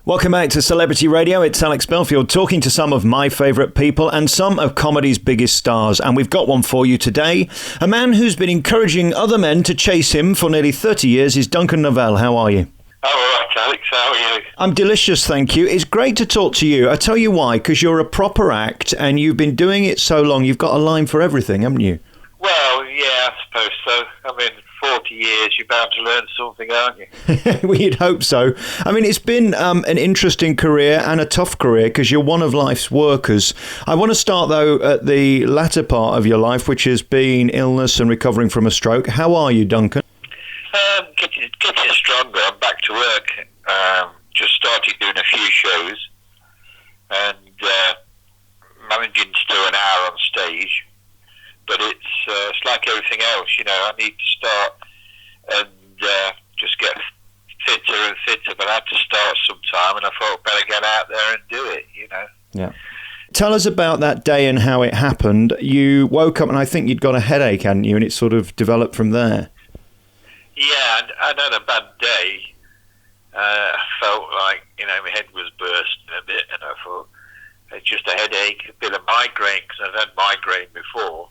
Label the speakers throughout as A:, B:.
A: Welcome back to Celebrity Radio. It's Alex Belfield talking to some of my favourite people and some of comedy's biggest stars. And we've got one for you today. A man who's been encouraging other men to chase him for nearly 30 years is Duncan Norvelle. How are you?
B: Oh, all right, Alex. How are you?
A: I'm delicious, thank you. It's great to talk to you. I tell you why, because you're a proper act and you've been doing it so long. You've got a line for everything, haven't you?
B: Well, yeah, I suppose so. I mean, 40 years, you're bound to learn something, aren't you?
A: Well, you'd hope so. I mean, it's been an interesting career and a tough career because you're one of life's workers. I want to start, though, at the latter part of your life, which has been illness and recovering from a stroke. How are you, Duncan?
B: Getting stronger. I'm back to work. Just started doing a few shows and managing to do an hour on stage. But it's like everything else, you know. I need to start and just get fitter and fitter. But I had to start sometime, and I thought I'd better get out there and do it, you know.
A: Yeah. Tell us about that day and how it happened. You woke up and I think you'd got a headache, hadn't you? And it sort of developed from there.
B: Yeah, I'd had a bad day. I felt like, you know, my head was bursting a bit, and I thought it's just a headache, a bit of migraine, because I've had migraine before.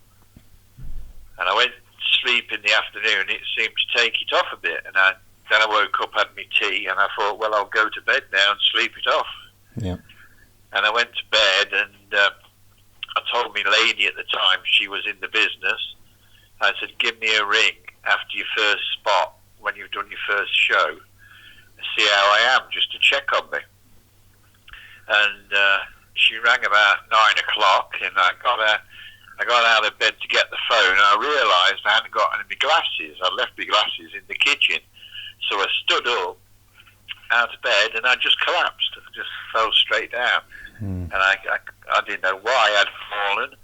B: And I went to sleep in the afternoon, it seemed to take it off a bit. And then I woke up, had my tea, and I thought, well, I'll go to bed now and sleep it off.
A: Yeah. And
B: I went to bed, and I told my lady at the time, she was in the business, I said, give me a ring after your first spot, when you've done your first show, and see how I am, just to check on me. And she rang about 9 o'clock, and I got out of bed to get the phone, and I realised I hadn't got any of my glasses. I left my glasses in the kitchen. So I stood up out of bed, and I just collapsed. I just fell straight down. And I didn't know why I'd fallen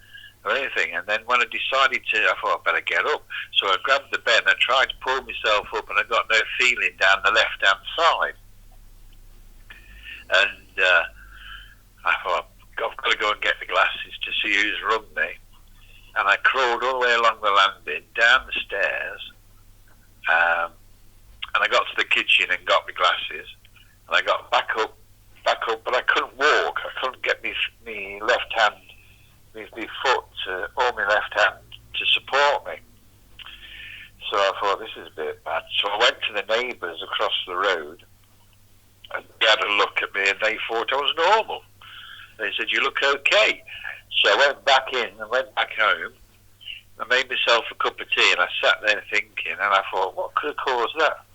B: or anything. And then when I decided to, I thought I'd better get up. So I grabbed the bed, and I tried to pull myself up, and I got no feeling down the left-hand side. And I thought, I've got to go and get the glasses to see who's rung me. And I crawled all the way along the landing, down the stairs, and I got to the kitchen and got my glasses, and I got back up, but I couldn't walk. I couldn't get my left hand, my foot, or my left hand to support me. So I thought, this is a bit bad. So I went to the neighbours across the road, and they had a look at me, and they thought I was normal. They said, you look okay. So I went back in and went back home. I made myself a cup of tea, and I sat there thinking, and I thought, what could have caused that?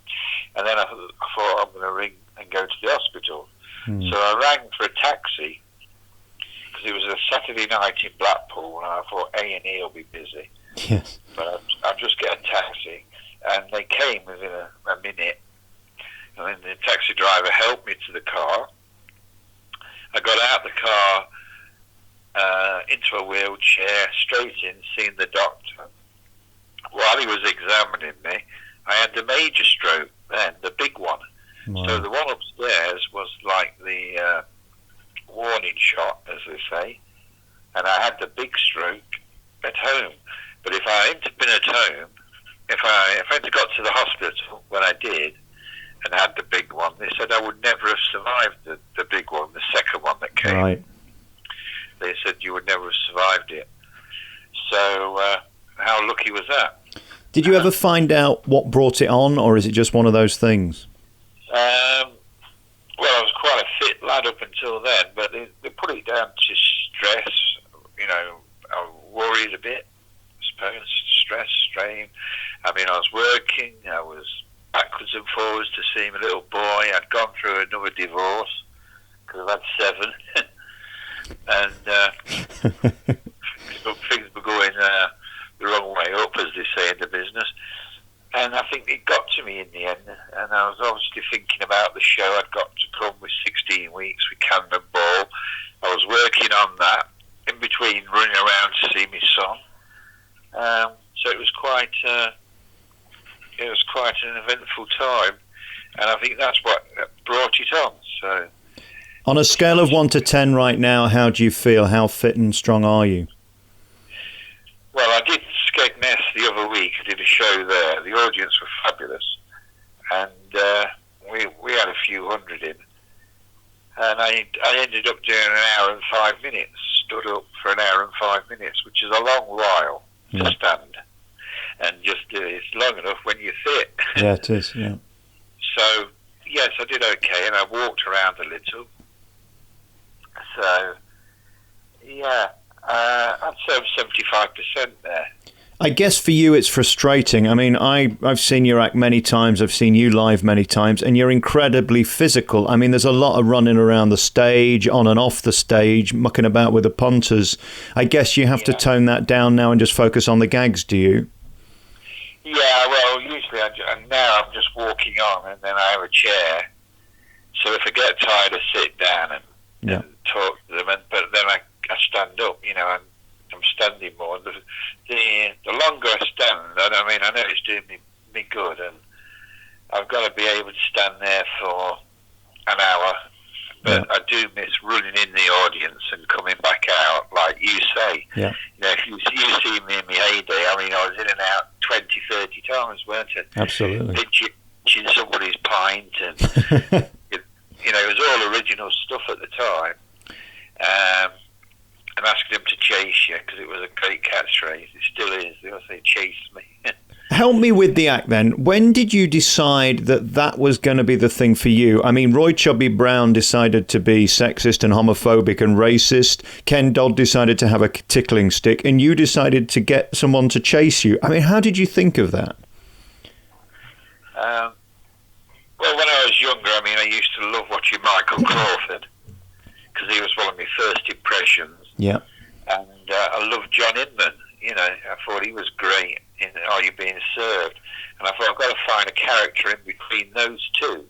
B: And then I thought, I'm going to ring and go to the hospital. So I rang for a taxi, because it was a Saturday night in Blackpool, and I thought A&E will be busy.
A: Yes.
B: But I'll just get a taxi. And they came within a minute, and then the taxi driver helped me to the car. I got out the car, into a wheelchair, straight in, seeing the doctor. While he was examining me, I had a major stroke then, the big one. Wow. So the one upstairs was like the warning shot, as they say, and I had the big stroke at home. But if I hadn't been at home, if I hadn't got to the hospital when I did, and had the big one, they said I would never have survived the big one, the second one that came.
A: Right.
B: They said you would never have survived it. So how lucky was that?
A: Did you ever find out what brought it on, or is it just one of those things?
B: Well, I was quite a fit lad up until then, but they put it down to stress. You know, I worried a bit, I suppose, stress, strain. I mean, I was working, I was backwards and forwards to see my little boy. I'd gone through another divorce, because I've had 7. And things were going the wrong way up, as they say in the business. And I think it got to me in the end. And I was obviously thinking about the show. I'd got to come with 16 weeks with Cannonball. I was working on that in between running around to see my son. So it was quite an eventful time. And I think that's what brought it on. So,
A: on a scale of 1 to 10 right now, how do you feel? How fit and strong are you?
B: Well, I did Skegness the other week. I did a show there. The audience were fabulous. And we had a few hundred in. And I ended up doing an hour and 5 minutes, stood up for an hour and 5 minutes, which is a long while to stand and just do it. It's long enough when you sit.
A: Yeah, it is, yeah.
B: So, yes, I did okay, and I walked around a little. So, yeah, I'd say I'm 75% there.
A: I guess for you it's frustrating. I mean, I've seen your act many times, I've seen you live many times, and you're incredibly physical. I mean, there's a lot of running around the stage, on and off the stage, mucking about with the punters. I guess you have to tone that down now and just focus on the gags, do you?
B: Yeah, well, usually now I'm just walking on, and then I have a chair. So if I get tired, I sit down and talk to them, but then I stand up, you know, and I'm standing more. The longer I stand, I know it's doing me good, and I've got to be able to stand there for an hour. But I do miss running in the audience and coming back out, like you say. Yeah. You know, if you see me in my heyday, I mean, I was in and out 20, 30 times, weren't I?
A: Absolutely.
B: Pitching somebody's pint, and you know, it was all original stuff at the time. And asking them to chase you, because it was a great catchphrase. It still is. They all say, chase me.
A: Help me with the act then. When did you decide that was going to be the thing for you? I mean, Roy Chubby Brown decided to be sexist and homophobic and racist. Ken Dodd decided to have a tickling stick, and you decided to get someone to chase you. I mean, how did you think of that?
B: Well, when I was younger, I mean, I used to love watching Michael Crawford, because he was one of my first impressions.
A: Yeah.
B: And I loved John Inman. You know, I thought he was great in Are You Being Served? And I thought, I've got to find a character in between those two.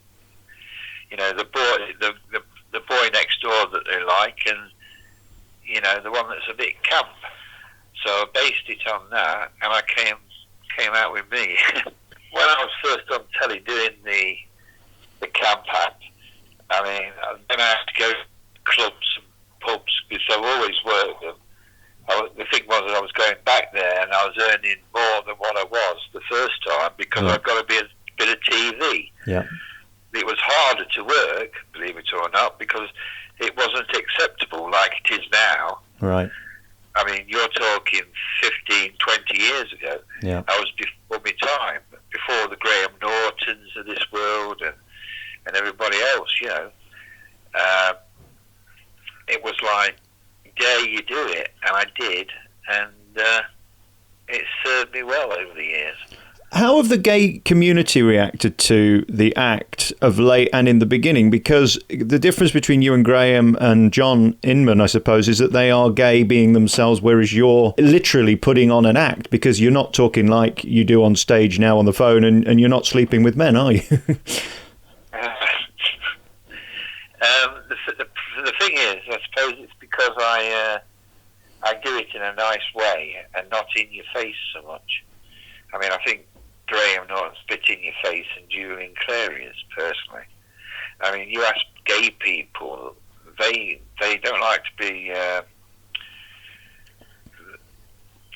B: You know, the boy next door that they like, and, you know, the one that's a bit camp. So I based it on that, and I came out with me. When I was first on telly doing the camp act, I mean, then I had to go to clubs and pubs, because I've always worked them. The thing was that I was going back there, and I was earning more than what I was the first time, because I've got to be a bit of TV. Yeah. It was harder to work, believe it or not, because it wasn't acceptable like it is now. Right. I mean, you're talking 15, 20 years ago. Yeah. I was before my time, before the Graham Nortons of this world and everybody else, you know. It was like, dare you do it? And I did, and it served me well over the years. How have the gay community reacted to the act of late and in the beginning? Because the difference between you and Graham and John Inman, I suppose, is that they are gay being themselves, whereas you're literally putting on an act, because you're not talking like you do on stage now on the phone, and you're not sleeping with men, are you? The thing is, I suppose it's because I do it in a nice way and not in your face so much. I mean, I think Graham Norton spit in your face, and Julian Clary is, personally. I mean, you ask gay people, they don't like to be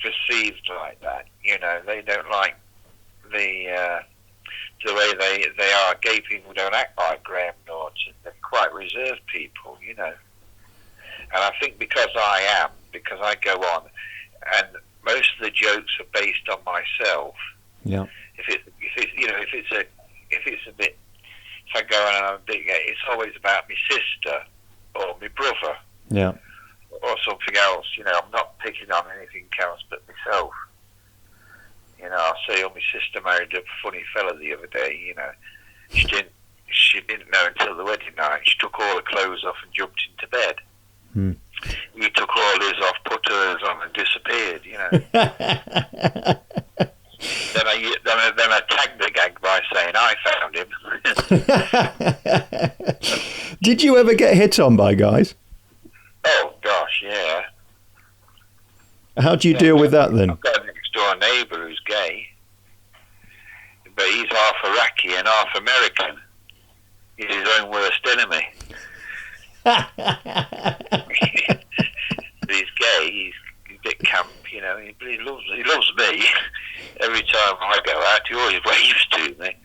B: perceived like that. You know, they don't like the way they are. Gay people don't act like Graham Norton. They're quite reserved people, you know. And I think because I go on, and most of the jokes are based on myself. Yeah. If I go on and I'm big, it's always about my sister or my brother. Yeah. Or something else. You know, I'm not picking on anything else but myself. You know, I'll say, my sister married a funny fella the other day. You know, she didn't know until the wedding night. She took all her clothes off and jumped into bed. Hmm. He took all his off, put hers on, and disappeared. You know. Then I tagged the gag by saying I found him.
A: Did you ever get hit on by guys?
B: Oh gosh, yeah.
A: How do you deal with that then?
B: I've got a next door neighbour who's gay, but he's half Iraqi and half American. He's his own worst enemy. He's gay. He's a bit camp, you know. But he loves me. Every time I go out, he always waves to me.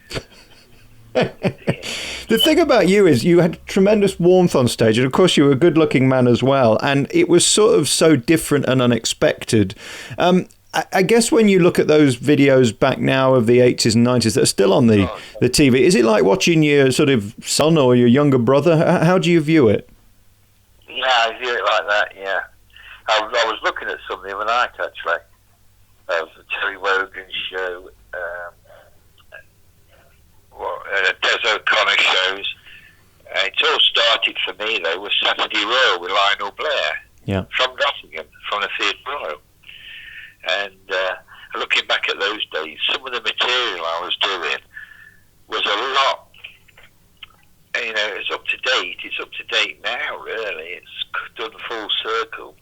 A: The thing about you is you had tremendous warmth on stage, and of course you were a good-looking man as well, and it was sort of so different and unexpected. I guess when you look at those videos back now of the 80s and 90s that are still on the TV, is it like watching your sort of son or your younger brother? How do you view it?
B: Yeah, I view it like that, yeah. I was looking at some the other night, actually, of the Terry Wogan show, Des O'Connor shows. It all started for me, though, with Saturday Royal with Lionel Blair from Nottingham, from the Theatre Royal. And looking back at those days, some of the material I was doing was a lot, it's up to date. It's up to date now, really. It's done full circle.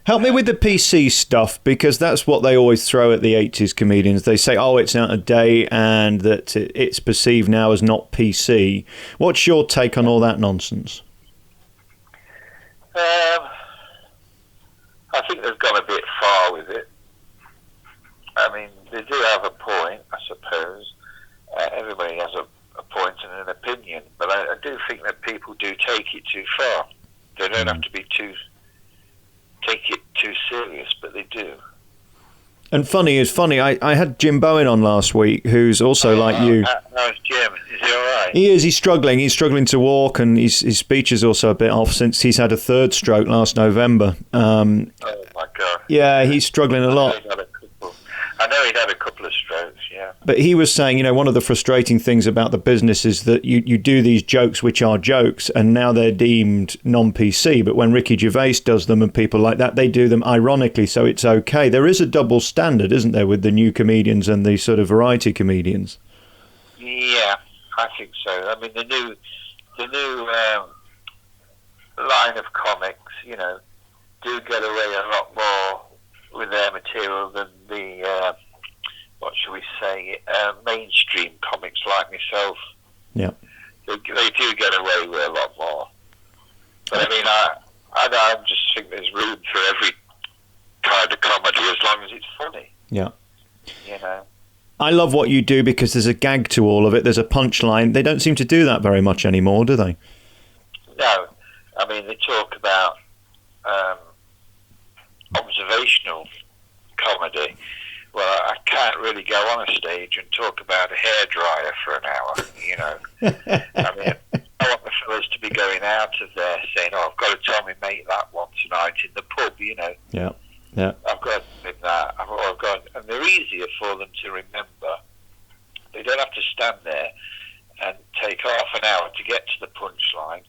A: Help me with the PC stuff, because that's what they always throw at the 80s comedians. They say, oh, it's out of date and that it's perceived now as not PC. What's your take on all that nonsense?
B: I think they've gone a bit far with it. I mean, they do have a point, I suppose. Everybody has a point and an opinion, but I do think that people do take it too far. They don't have to take it too serious, but they do.
A: And funny is funny. I had Jim Bowen on last week, who's also like you.
B: How's Jim? Is he all right?
A: He is. He's struggling. He's struggling to walk, and his speech is also a bit off since he's had a third stroke last November.
B: Oh, my God.
A: Yeah, he's struggling a lot.
B: I know he'd had a couple of strokes, yeah.
A: But he was saying, one of the frustrating things about the business is that you do these jokes which are jokes, and now they're deemed non-PC. But when Ricky Gervais does them and people like that, they do them ironically, so it's okay. There is a double standard, isn't there, with the new comedians and the sort of variety comedians?
B: Yeah, I think so. I mean, the new line of comics, do get away a lot more with their material than the what shall we say, mainstream comics like myself.
A: Yeah,
B: they do get away with a lot more. But I mean, I just think there's room for every kind of comedy as long as it's funny.
A: Yeah,
B: I
A: love what you do because there's a gag to all of it. There's a punchline. They don't seem to do that very much anymore, do they?
B: No, I mean they talk about observational comedy. Well, I can't really go on a stage and talk about a hairdryer for an hour, I mean, I want the fellas to be going out of there saying, oh, I've got to tell me mate that one tonight in the pub,
A: Yeah.
B: I've got to do that. And they're easier for them to remember. They don't have to stand there and take half an hour to get to the punchline.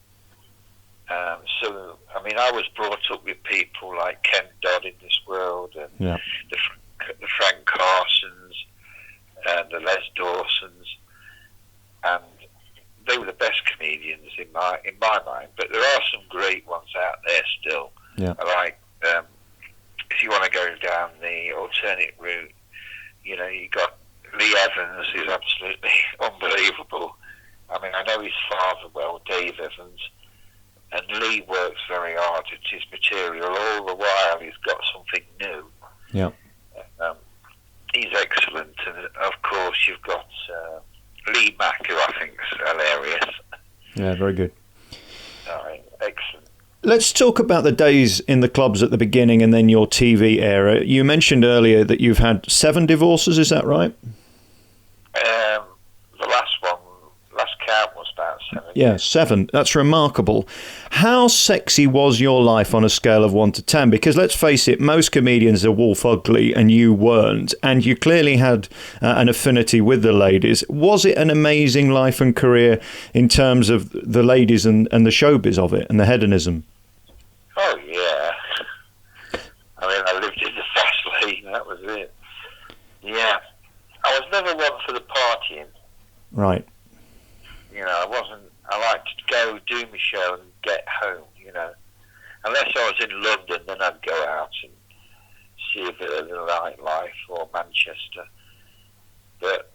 B: So, I mean, I was brought up with people like Ken Dodd in this world, and the Frank Carsons, and the Les Dawsons, and they were the best comedians in my mind. But there are some great ones out there still.
A: Yeah.
B: Like, if you want to go down the alternate route, you got Lee Evans, who's absolutely unbelievable. I mean, I know his father well, Dave Evans. And Lee works very hard at his material. All the while, he's got something new.
A: Yeah.
B: He's excellent. And, of course, you've got Lee Mack, who I think is hilarious.
A: Yeah, very good.
B: All right, excellent.
A: Let's talk about the days in the clubs at the beginning and then your TV era. You mentioned earlier that you've had 7 divorces, is that right?
B: The last count was about 7.
A: Yeah, 7. That's remarkable. How sexy was your life on a scale of 1 to 10? Because let's face it, most comedians are wolf ugly and you weren't. And you clearly had an affinity with the ladies. Was it an amazing life and career in terms of the ladies and the showbiz of it and the hedonism?
B: Oh, yeah. I mean, I lived in the fast lane, that was it. Yeah. I was never one for the partying.
A: Right.
B: I liked to go do my show and get home, Unless I was in London, then I'd go out and see a bit of the nightlife or Manchester. But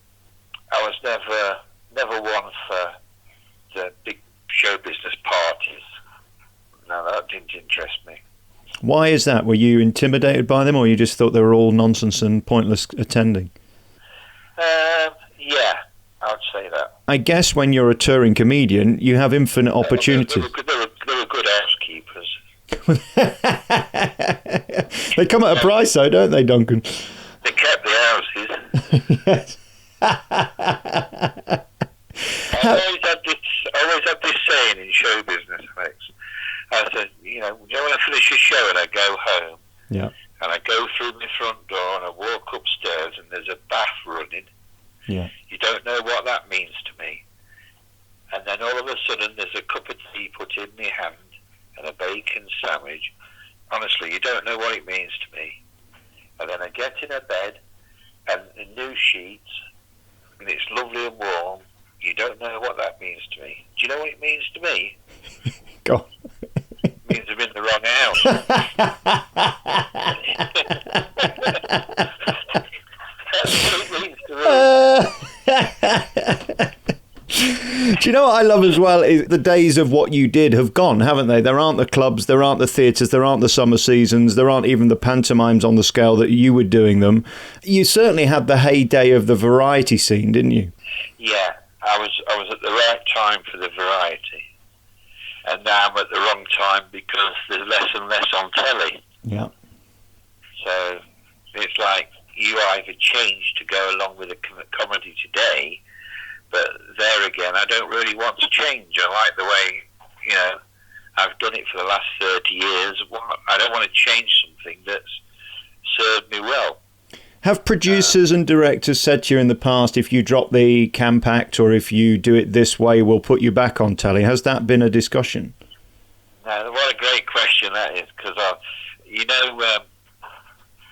B: I was never one for the big show business parties. No, that didn't interest me.
A: Why is that? Were you intimidated by them, or you just thought they were all nonsense and pointless attending?
B: Yeah, I would say that.
A: I guess when you're a touring comedian, you have infinite opportunities.
B: They were good housekeepers.
A: They come at a price, though, don't they, Duncan?
B: They kept the houses.
A: Yes.
B: I always had this saying in show business, Alex. I said, when I finish a show and I go home,
A: Yeah.
B: and I go through my front door and I walk upstairs and there's a bath running,
A: Yeah.
B: you don't know what that means to me. And then all of a sudden there's a cup of tea put in my hand and a bacon sandwich. Honestly, you don't know what it means to me. And then I get in a bed and the new sheets, and it's lovely and warm. You don't know what that means to me. Do you know what it means to me?
A: Go on.
B: It means I'm in the wrong house. That's what it means to me.
A: Do you know what I love as well is the days of what you did have gone, haven't they? There aren't the clubs, there aren't the theatres, there aren't the summer seasons, there aren't even the pantomimes on the scale that you were doing them. You certainly had the heyday of the variety scene, didn't you?
B: Yeah, I was at the right time for the variety. And now I'm at the wrong time because there's less and less on telly.
A: Yeah.
B: So it's like you either change to go along with the comedy today, but there again, I don't really want to change. I like the way, I've done it for the last 30 years. I don't want to change something that's served me well.
A: Have producers and directors said to you in the past, if you drop the camp act or if you do it this way, we'll put you back on telly? Has that been a discussion?
B: No, what a great question that is, because,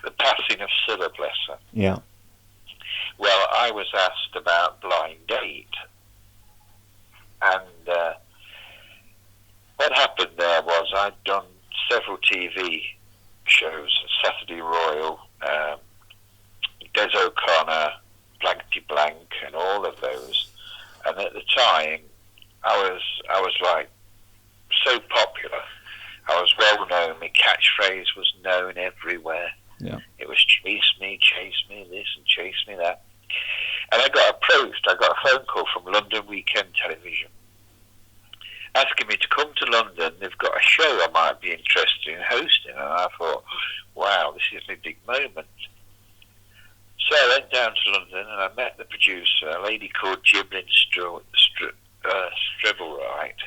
B: the passing of Scylla, bless her.
A: Yeah.
B: Well, I was asked about Blind Date. And what happened there was I'd done several TV shows, Saturday Royal, Des O'Connor, Blankety Blank, and all of those. And at the time, I was like so popular. I was well known. My catchphrase was known everywhere.
A: Yeah.
B: It was chase me this and chase me that. And I got approached. I got a phone call from London Weekend Television asking me to come to London. They've got a show I might be interested in hosting. And I thought, wow, this is my big moment. So I went down to London and I met the producer, a lady called Jiblin Stribblebright.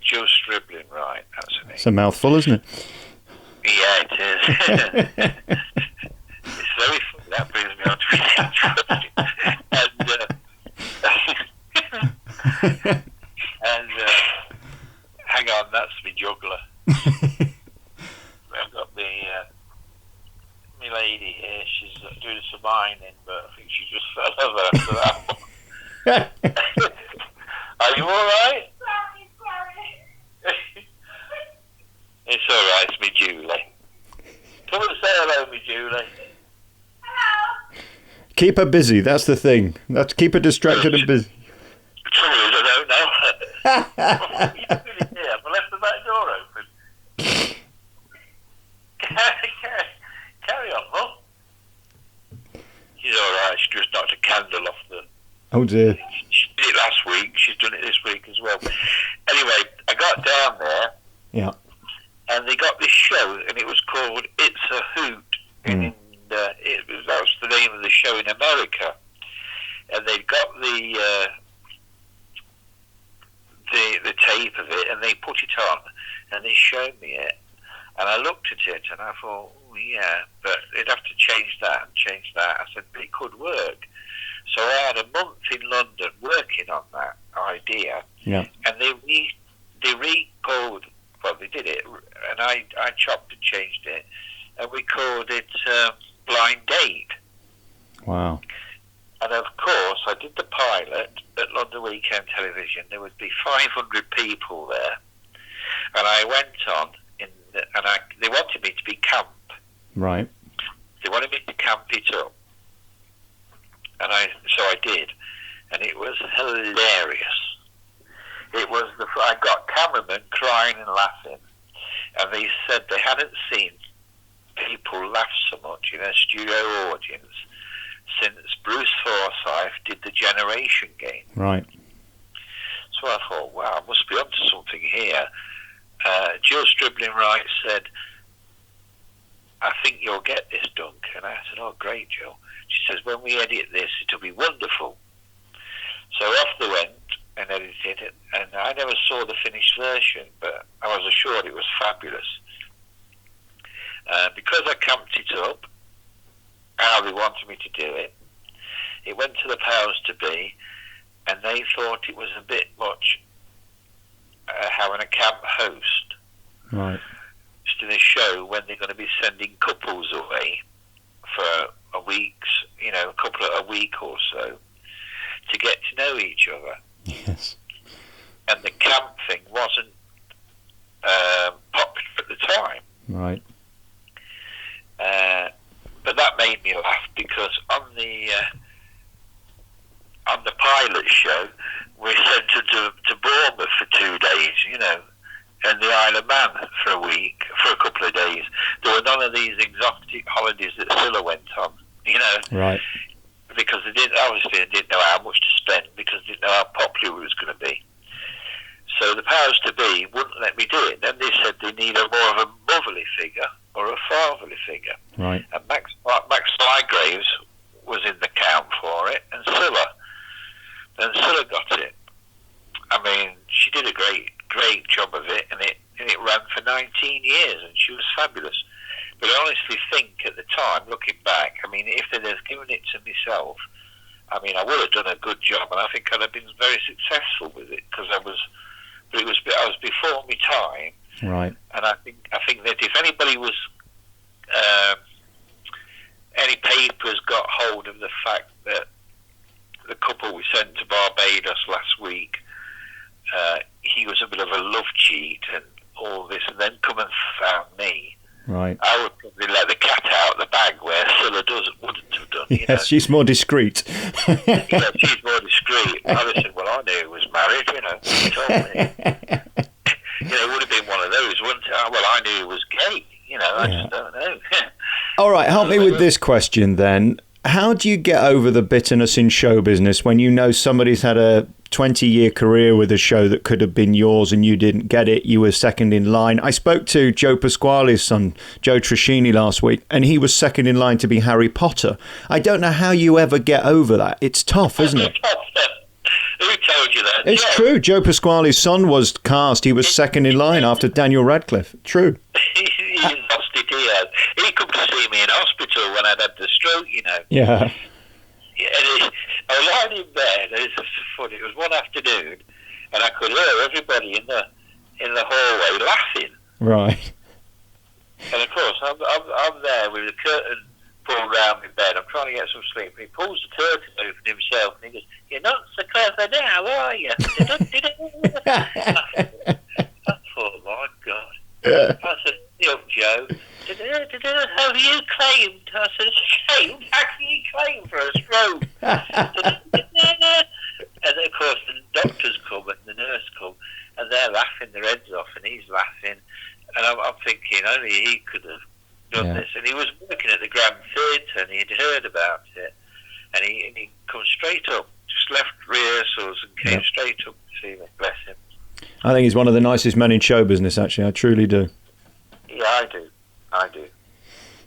B: Jill Stribbling-Wright, that's her name.
A: It's a mouthful, isn't it?
B: Yeah, it is. It's very funny. That brings me on to the next question. And hang on, that's my juggler. I've got my lady here. She's doing some ironing, but I think she just fell over after that one. Are you all right? It's all right, it's me Julie. Come and say hello, me Julie. Hello.
A: Keep her busy, that's the thing. Keep her distracted and busy.
B: The trouble is, I don't know. What are you doing in here? Have I left the back door open? Carry on, Mum. She's all right, she just knocked a candle off the...
A: Oh dear.
B: She did it last week, she's done it this week as well. Anyway, I got down there.
A: Yeah.
B: And they got this show, and it was called It's a Hoot. And that was the name of the show in America. And they got the tape of it, and they put it on, and they showed me it. And I looked at it, and I thought, oh, yeah, but they'd have to change that and change that. I said, but it could work. So I had a month in London working on that idea.
A: Yeah.
B: And they recalled. Well, they did it, and I chopped and changed it, and we called it Blind Date.
A: Wow.
B: And of course, I did the pilot at London Weekend Television. There would be 500 people there, and I went on, they wanted me to be camp.
A: Right.
B: They wanted me to camp it up, and so I did, and it was hilarious. I got cameramen crying and laughing, and they said they hadn't seen people laugh so much in a studio audience since Bruce Forsyth did the Generation Game.
A: Right.
B: So I thought, wow, I must be onto something here. Jill Stribling-Wright said, I think you'll get this, Duncan. I said, oh, great, Jill. She says, when we edit this, it'll be wonderful. So off they went and edited it, and I never saw the finished version, but I was assured it was fabulous. Because I camped it up, how they wanted me to do it, it went to the powers to be, and they thought it was a bit much having a camp host.
A: Right.
B: Just in a show when they're going to be sending couples away for a week or so, to get to know each other.
A: Yes.
B: And the camp thing wasn't popular at the time.
A: Right.
B: But that made me laugh, because on the pilot show, we sent her to Bournemouth for 2 days, and the Isle of Man for a couple of days. There were none of these exotic holidays that Scylla went on,
A: Right.
B: because they didn't know how much to spend, because they didn't know how popular it was going to be. So the powers to be wouldn't let me do it. Then they said they need more of a motherly figure or a fatherly figure.
A: Right.
B: And Max Slygraves was in the camp for it, and Scylla. And Scylla got it. I mean, she did a great job of it, and it ran for 19 years, and she was fabulous. But I honestly think at the time, looking back, I mean, if they'd have given it to myself, I mean, I would have done a good job, and I think I'd have been very successful with it, because I was before my time.
A: Right.
B: And I think that if anybody was, any papers got hold of the fact that the couple we sent to Barbados last week, he was a bit of a love cheat and all this, and then come and found me,
A: Right.
B: I would probably let the cat out of the bag, where Scylla wouldn't have done.
A: Yes, she's more discreet.
B: Yeah, she's more discreet. I said, well, I knew he was married, He told me. It would have been one of those, wouldn't it? Well, I knew he was gay. I just don't know.
A: All right, help me with this question then. How do you get over the bitterness in show business when you know somebody's had a 20-year career with a show that could have been yours and you didn't get it? You were second in line. I spoke to Joe Pasquale's son, Joe Trishini, last week, and he was second in line to be Harry Potter. I don't know how you ever get over that. It's tough, isn't it?
B: Who told you that?
A: It's true. Joe Pasquale's son was cast. He was second in line after Daniel Radcliffe. True.
B: He lost it. He come to see me in hospital when I'd had the stroke,
A: Yeah.
B: And I lying in bed. It's funny. It was one afternoon, and I could hear everybody in the hallway laughing.
A: Right.
B: And of course, I'm there with the curtain pulled round my bed. I'm trying to get some sleep. And he pulls the curtain open himself, and he goes, "You're not so clever now, are you?" I thought, my God. I said, Joe, have you claimed? I said, claimed? How can you claim for a stroke? And then, of course, the doctors come and the nurse come, and they're laughing their heads off, and he's laughing. And I'm thinking, only he could have done this. And he was working at the Grand Theatre, and he'd heard about it. And he come straight up, just left rehearsals and came straight up to see me. Bless him.
A: I think he's one of the nicest men in show business, actually. I truly do.
B: Yeah, I do.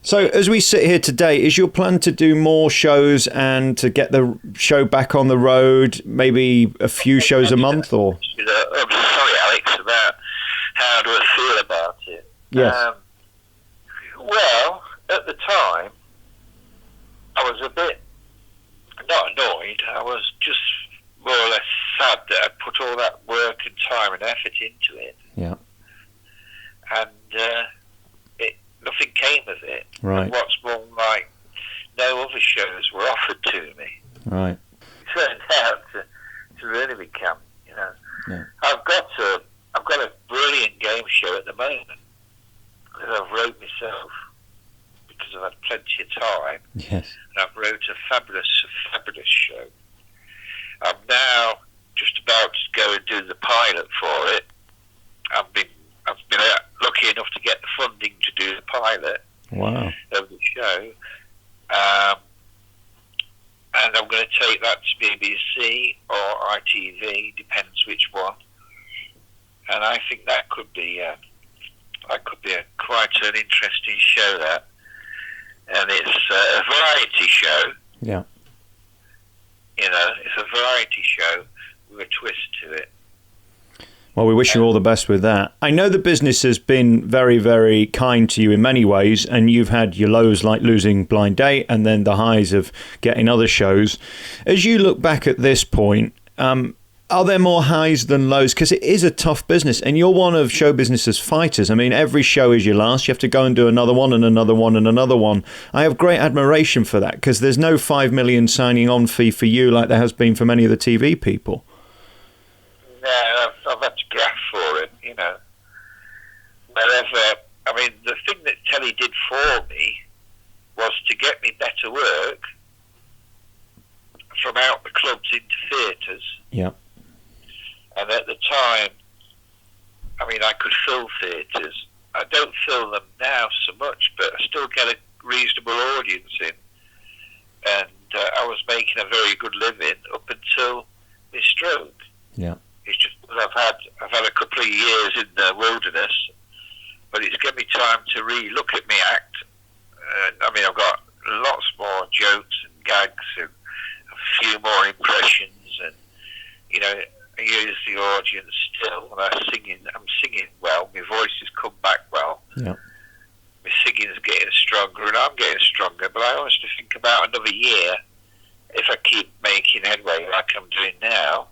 A: So as we sit here today, is your plan to do more shows and to get the show back on the road, maybe a few shows a month? Or
B: I'm sorry, Alex, about how do I feel about it.
A: Yes.
B: Well, at the time, I was a bit, not annoyed, I was just more or less sad that I put all that work and time and effort into it.
A: Yeah.
B: And nothing came of it.
A: Right.
B: And what's more, like, no other shows were offered to me.
A: Right.
B: It turned out to really become,
A: Yeah.
B: I've got a brilliant game show at the moment that I've wrote myself because I've had plenty of time.
A: Yes.
B: And I've wrote a fabulous show. I'm now just about to go and do the pilot for it. I've been lucky enough to get the funding to do the pilot.
A: Wow.
B: Of the show. And I'm going to take that to BBC or ITV, depends which one, and I think that could be quite an interesting show. That, and it's a variety show.
A: Yeah.
B: It's a variety show with a twist to it.
A: Well, we wish you all the best with that. I know the business has been very, very kind to you in many ways, and you've had your lows like losing Blind Date and then the highs of getting other shows. As you look back at this point, are there more highs than lows? Because it is a tough business, and you're one of show business's fighters. I mean, every show is your last. You have to go and do another one and another one and another one. I have great admiration for that, because there's no 5 million signing on fee for you like there has been for many of the TV people.
B: No, I've had to graft for it, Wherever, the thing that telly did for me was to get me better work from out the clubs into theatres.
A: Yeah.
B: And at the time, I could fill theatres. I don't fill them now so much, but I still get a reasonable audience in. And I was making a very good living up until my stroke.
A: Yeah.
B: It's just that I've had a couple of years in the wilderness, but it's given me time to re-look at my act. I've got lots more jokes and gags and a few more impressions, and I use the audience still, and I'm singing well. My voice has come back well.
A: Yeah.
B: My singing is getting stronger, and I'm getting stronger. But I honestly think about another year, if I keep making headway like I'm doing now,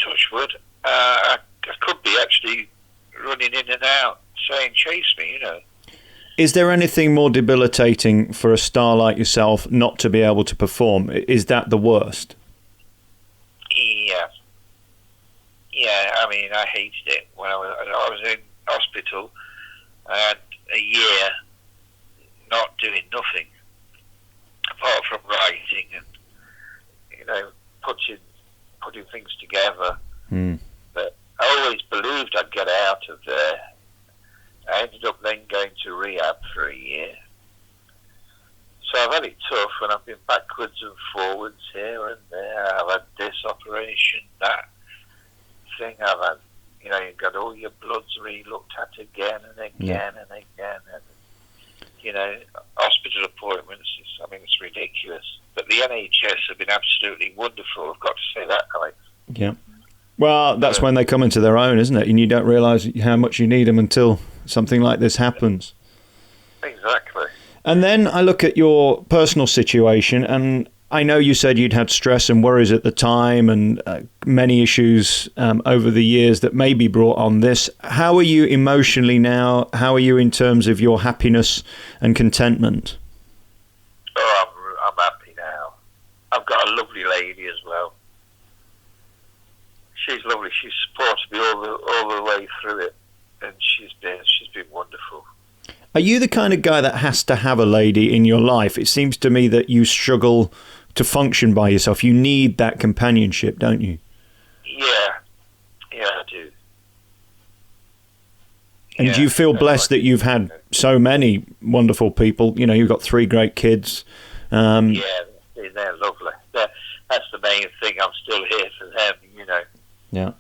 B: touch wood, I could be actually running in and out saying chase me,
A: Is there anything more debilitating for a star like yourself not to be able to perform? Is that the worst?
B: Yeah, I hated it when I was in hospital. I had a year not doing nothing apart from writing and putting things together. But I always believed I'd get out of there. I ended up then going to rehab for a year. So I've had it tough, and I've been backwards and forwards here and there. I've had this operation, that thing. I've had, you've got all your bloods re-looked at again and again and again. And, hospital appointments, it's ridiculous. But the NHS have been absolutely wonderful, I've got to say that, Alex.
A: Yeah. Well, that's when they come into their own, isn't it? And you don't realise how much you need them until something like this happens.
B: Exactly.
A: And then I look at your personal situation, and I know you said you'd had stress and worries at the time and many issues over the years that maybe brought on this. How are you emotionally now? How are you in terms of your happiness and contentment?
B: Oh, I'm happy now. I've got a lovely lady as well. She's lovely. She's supported me all the way through it, and she's been wonderful.
A: Are you the kind of guy that has to have a lady in your life? It seems to me that you struggle to function by yourself. You need that companionship, don't you?
B: Yeah, I do.
A: And do you feel blessed that you've had so many wonderful people? You've got 3 great kids.
B: Yeah, they're lovely. That's the main thing. I'm still here for them,
A: Yeah.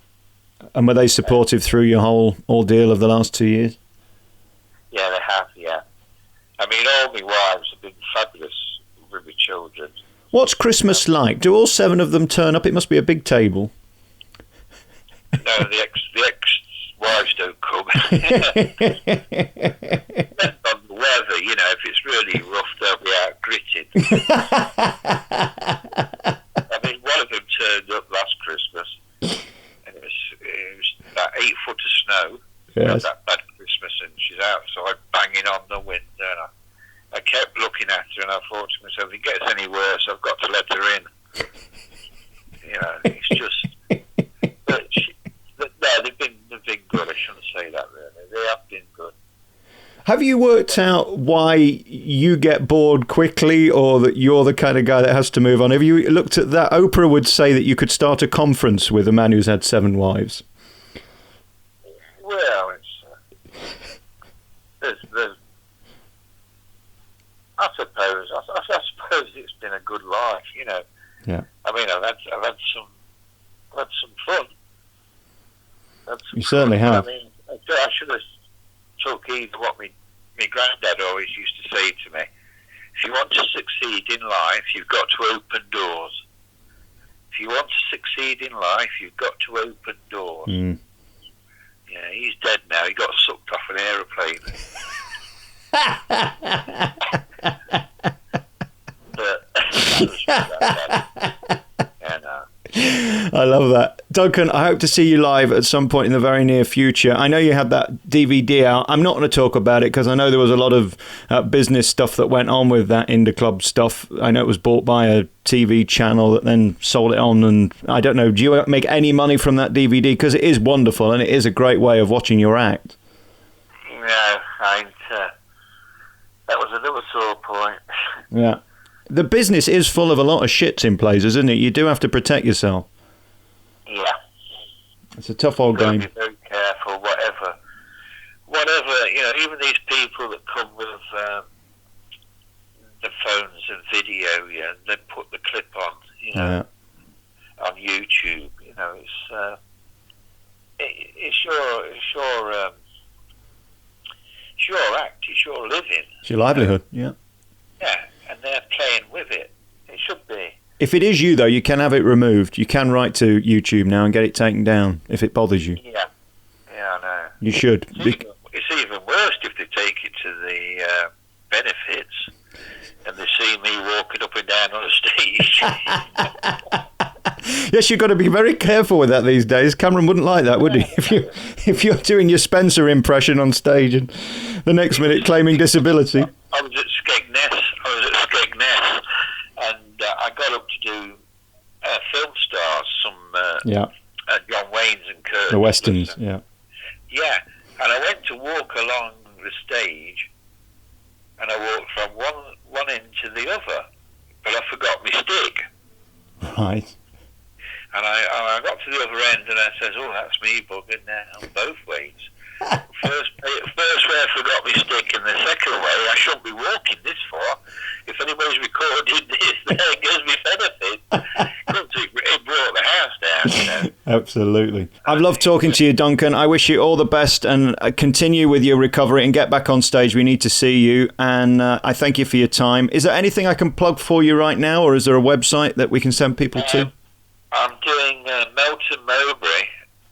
A: And were they supportive through your whole ordeal of the last 2 years?
B: Yeah, they have, yeah. All my wives have been fabulous with my children.
A: What's Christmas like? Do all 7 of them turn up? It must be a big table.
B: No, the ex-wives don't come. Depends on the weather, if it's really rough, they'll be out gritted. One of them turned up last Christmas, and it was about 8 foot of snow.
A: Yes.
B: That bad Christmas, and she's outside banging on the window, and I kept looking at her, and I thought to myself, if it gets any worse, I've got to let her in. It's just... they've been good. I shouldn't say that, really. They have been good.
A: Have you worked out why you get bored quickly, or that you're the kind of guy that has to move on? Have you looked at that? Oprah would say that you could start a conference with a man who's had 7 wives.
B: Well, I suppose it's been a good life,
A: Yeah.
B: I've had some fun.
A: You certainly have.
B: I mean, I should have took heed of what my granddad always used to say to me. If you want to succeed in life, you've got to open doors. If you want to succeed in life, you've got to open doors.
A: Mm.
B: Yeah, he's dead now. He got sucked off an aeroplane. But yeah, no.
A: I love that. Duncan, I hope to see you live at some point in the very near future. I know you had that DVD out. I'm not going to talk about it because I know there was a lot of business stuff that went on with that Indie Club stuff. I know it was bought by a TV channel that then sold it on, and I don't know, do you make any money from that DVD? Because it is wonderful and it is a great way of watching your act.
B: No, that was another sore point.
A: Yeah. The business is full of a lot of shits in places, isn't it? You do have to protect yourself.
B: Yeah.
A: It's a tough old game.
B: Be very careful, whatever, even these people that come with the phones and video, and they put the clip on, on YouTube, it's your act, it's your living.
A: It's your livelihood, yeah.
B: Yeah, and they're playing with it. It should be.
A: If it is you, though, you can have it removed. You can write to YouTube now and get it taken down if it bothers you.
B: Yeah, I know.
A: You should.
B: It's even worse if they take it to the benefits and they see me walking up and down on a stage.
A: Yes, you've got to be very careful with that these days. Cameron wouldn't like that, would he? If you're doing your Spencer impression on stage and the next minute claiming disability.
B: I was at Skegness, and I got up to do film stars, some John Wayne's and Kurt.
A: The Westerns, yeah.
B: Yeah, and I went to walk along the stage, and I walked from one end to the other, but I forgot my stick.
A: Right.
B: And I got to the other end, and I says, "Oh, that's me bugging now both ways." First way I forgot my stick, and the second way I shouldn't be walking this far. If anybody's recorded this, there goes my benefit. It brought the house down,
A: Absolutely. I've loved talking to you, Duncan. I wish you all the best and continue with your recovery and get back on stage. We need to see you, and I thank you for your time. Is there anything I can plug for you right now, or is there a website that we can send people to?
B: I'm doing Melton Mowbray,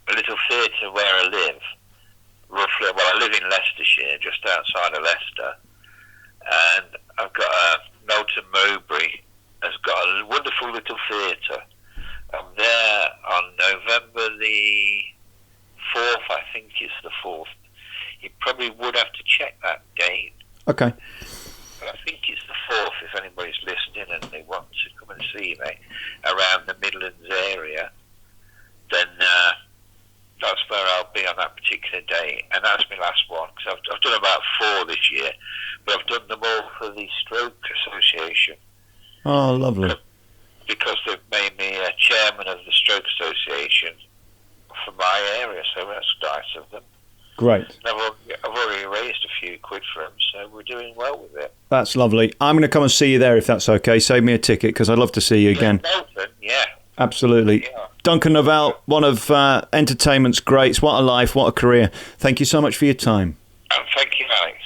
B: a little theatre where I live. Roughly, I live in Leicestershire, just outside of Leicester, and I've got Melton Mowbray has got a wonderful little theatre. I'm there on November the 4th, I think it's the 4th. You probably would have to check that date.
A: Okay.
B: But I think it's the 4th if anybody's listening and they want to come and see me around the Midlands area, then that's where I'll be on that particular day, and that's my last one, because I've done about 4 this year, but I've done them all for the Stroke Association.
A: Oh, lovely.
B: Because they've made me chairman of the Stroke Association for my area, so that's nice of them.
A: Great.
B: I've already raised a few quid for them, so we're doing well with it.
A: That's lovely. I'm going to come and see you there if that's okay. Save me a ticket, because I'd love to see you again.
B: Melton, yeah.
A: Absolutely.
B: Yeah.
A: Duncan Norvelle, one of entertainment's greats. What a life, what a career. Thank you so much for your time.
B: And thank you, Alex.